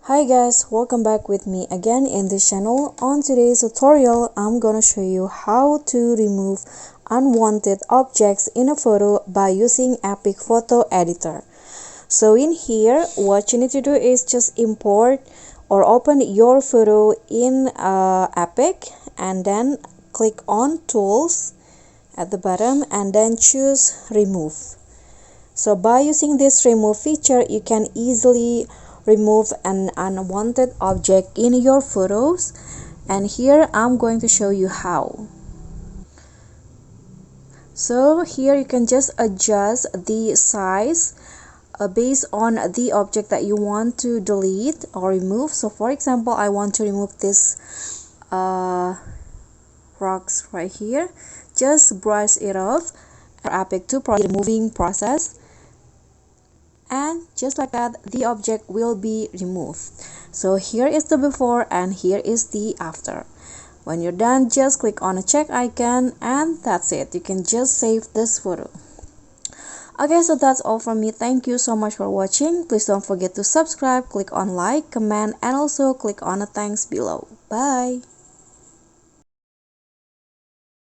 Hi guys, welcome back with me again in this channel. On today's tutorial, I'm gonna show you how to remove unwanted objects in a photo by using Epic Photo Editor. So in here, what you need to do is just import or open your photo in Epic and then click on Tools at the bottom and then choose Remove. So by using this remove feature, you can easily remove an unwanted object in your photos, and here I'm going to show you how. So here you can just adjust the size based on the object that you want to delete or remove. So for example, I want to remove this rocks right here. Just brush it off. Epic to the removing process, and just like that the object will be removed. So here is the before and here is the after. When you're done, just click on a check icon and that's it. You can just save this photo. Okay, so that's all from me. Thank you so much for watching. Please don't forget to subscribe, click on like, comment, and also click on the thanks below. Bye.